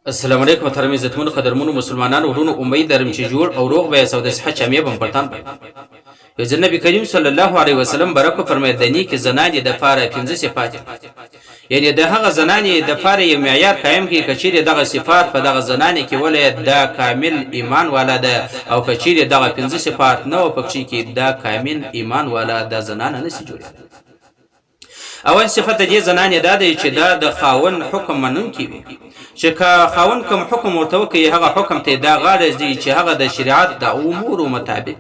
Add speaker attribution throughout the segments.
Speaker 1: السلام علیکم محترم عزتمنو قدرمنو مسلمانانو ورونو امید لرم چې جوړ او روغ به او د صحت جامع بم پرتان به نبی کریم صلی الله علیه وسلم برکو فرمایي د نیک زنانې د پاره 15 صفات یعنی د هغه زنانې د پاره یو معیار قائم کی کچیر دغه صفات په دغه زنانې کې ولې دا کامل ایمان والا ده او کچیر دغه 15 صفات نو پکې کې دا کامل ایمان والا د زنانه نشي جوړه. اول صفت دې زنانې دا دی چې دا د خاون حکم منونکي وي چې خاون کوم حکم ورته وکړي هغه حکم ته دا غاړه دی چې هغه د شریعت د امور مطابق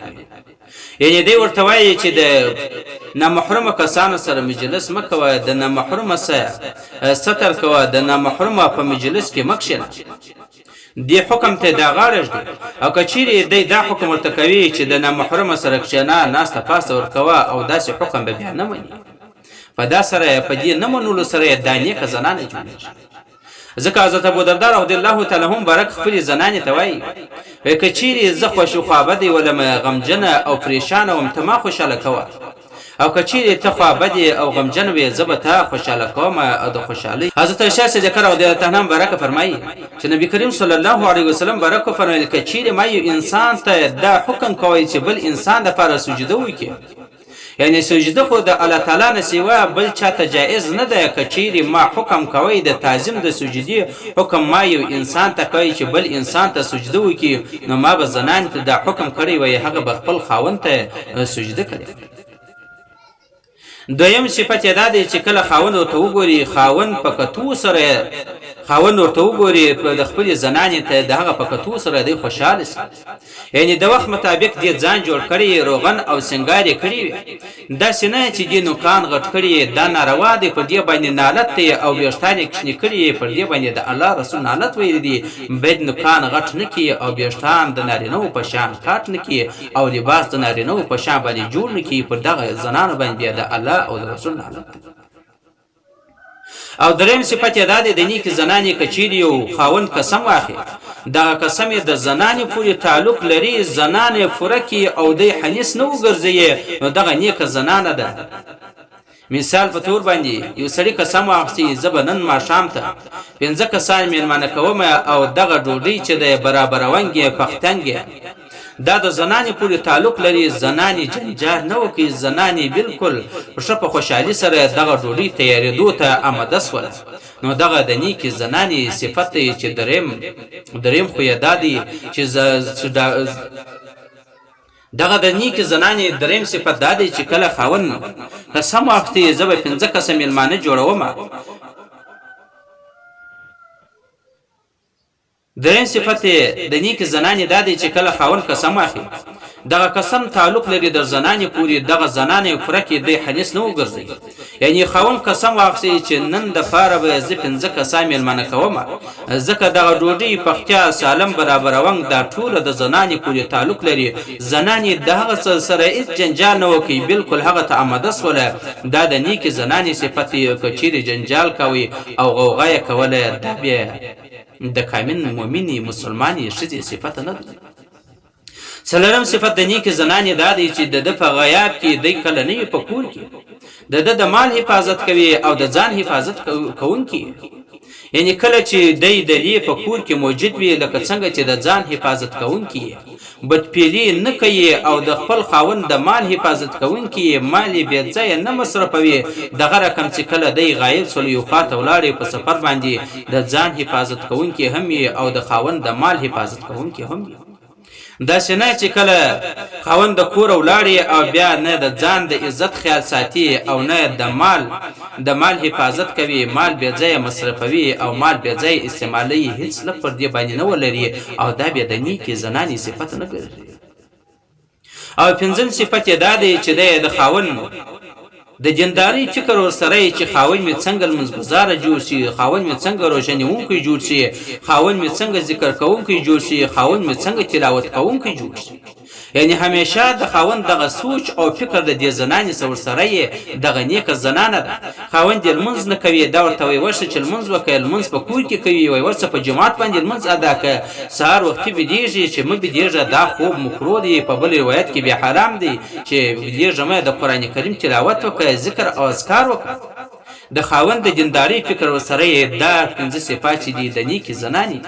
Speaker 1: یعنی دی ورته وایي چې د نامحرمه کسانو سره مجلس مکوه د نامحرمه سره ستر کوه د نامحرمه په مجلس کې مکشنه دی حکم ته دا غاړه دی او کچيري دی دا حکم ورته کوي چې د نامحرمه سره کښنه ناس ته پاسه ورکوه او داسې حکم به بیا نه مني په دا سره په دې نه منلو سره د نیکه زنانه جوړیږي. ځکه حضرت ابودردار رضی الله تعالی هم برک خپل زنانې ته وایي کچيري زه خوشخوابه دی ولم غمجنه او پریشانه وم ته ما خوشاله کوه او کچيري ته خوابه دی او غمجن وي زه به ته خوشاله کوم او د خوشحالۍ. حضرت عائشہ صدیقه رضی الله عنها برک فرمایي چې نبی کریم صلی الله علیه وسلم برک فرمایي کچيري ما یو انسان ته دا حکم کوي چې بل انسان د لپاره سجده وکړي یعنی سجده خو د الله تعالی نه سیوا بل چاته جایز نه ده کچيري ما حکم کوي د تعظیم د سجدي حکم ما یو انسان ته کوي چې بل انسان ته سجده وکړي نو ما به زنان ته دا حکم کړی وي هغه به خپل خاوند ته سجده کړي. دویم صفت دا دی چې کله خاوند ورته وګوري خاوند په کتو سره خاوند ورته وګوري د خپل زنانې ته د هغه په کتو سره دی خوشاله شي یعنی د وخت مطابق دې ځان جوړ کړي روغن او سنگار یې کړي دا سینه چې دې نوکان غټ کړي دا ناروا دی په دې باندې نالت دی او بیاشتانې کښنی کړي پر دې باندې د الله رسول نالت ویل دي بد نوکان غټ نه کی او بیاشتان د نارینو په شان کاټ نه کی او لباس د نارینو په شان باندې جوړ نه کی پر دغه زنانو باندې د الله او د رسول نالت. او دریم صفت دا دی د نیک زنانې کچيري او خاوند قسم واخی دا قسم د زنانې پورې تعلق لري زنانې فرکی او د حنیس نو ګرځي نو دغه نیک زنانه ده. مثال په تور باندې یو سړی قسم واخسي زبنن ما شام ته 15 کسان میلمانه کوم او دغه ډوډۍ چې د برابر ونګي پختنګي دا د زنانې پورې تعلق لري زنانې جنجال نه وکي زنانې بالکل په خوشحالي سره دغه ډوډۍ تیارېدو ته آماده سول نو دغه د نیکې زنانې صفت دی چې دریم خو یې دا دی چې دغه د نیکې زنانې دریم صفت دا دی چې کله خاوند قسم واخلي زه به 15 کسه میلمانه جوړوم. دریم صفت د نیک زنانې دا دی چې کله خاوند قسم واخلي دغه قسم تعلق لري د زنانې پوری دغه زنانې پوره کې د حدیث نو ګرځي یعنی خاوند قسم واخلي چې نن د فاره به ز 15 کسان میلمانه کوم ځکه دغه ډوډۍ پختیا سالم برابر ونګ دا ټول د زنانې پوری تعلق لري زنانې دغه سره هیڅ جنجال نه وکي بالکل هغه ته آماده سوله دا د نیک زنانې صفت کچيري جنجال کوي او غوغا کوله دا بیا د کامل مؤمنی مسلمانی شذې صفت نه ده. څلورم صفت د نیک زنانې دا دی چې د په غیاب کې د کله نه په کور کې د مال حفاظت کوي او د ځان حفاظت کوونکی یعنی کله چې د دې په کور کې موجود وي لکه څنګه چې د ځان حفاظت کوونکی بدپیلی نه کوي او د خپل خاوند د مال حفاظت کوونکی مال بې ځای نه مصرفوي دغه رقم چې کله دی غایب سول یو خاطر ولاړې په سفر باندې د ځان حفاظت کوونکی هم او د خاوند د مال حفاظت کوونکی هم دا سینه چې کله خاوند د کور ولاړې او بیا نه د ځان د عزت خیال ساتي او نه د مال حفاظت کوي مال بې ځای مصرفوي او مال بې ځای استعمالي هیڅ لپاره دی باندې نه ولري او دا بیا د نیکې زنانې صفت نه ګرځي. او پنځم صفت دا دی چې د خاوند د جنداري فکر ورسره چې خاوند می څنګه منځګزار جوړ شي خاوند می څنګه روشنونکي جوړ شي خاوند می څنګه ذکر کوونکي جوړ شي خاوند می څنګه تلاوت کوونکي جوړ شي یعنی همیشه د خاوند دغه سوچ او فکر د دې زنانې سره دغه نیکه زنانه ده. خاوند دې لمونځ نه کوي دا ورته وایي ورشه چې لمونځ وکړه لمونځ په کور کې کوي وایي ورشه په جماعت باندې لمونځ ادا کړه سهار وختي بېدېږي چې مه بېدېږه دا خوب مکروه دی په بل روایت کې بیا حرام دی چې بېدېږه مه د قرآن کریم تلاوت وکړه ذکر او اذکار وکړه د خاوند د دیندارۍ فکر ورسره یې دا 5 صفات چې دي د نیکې زنانې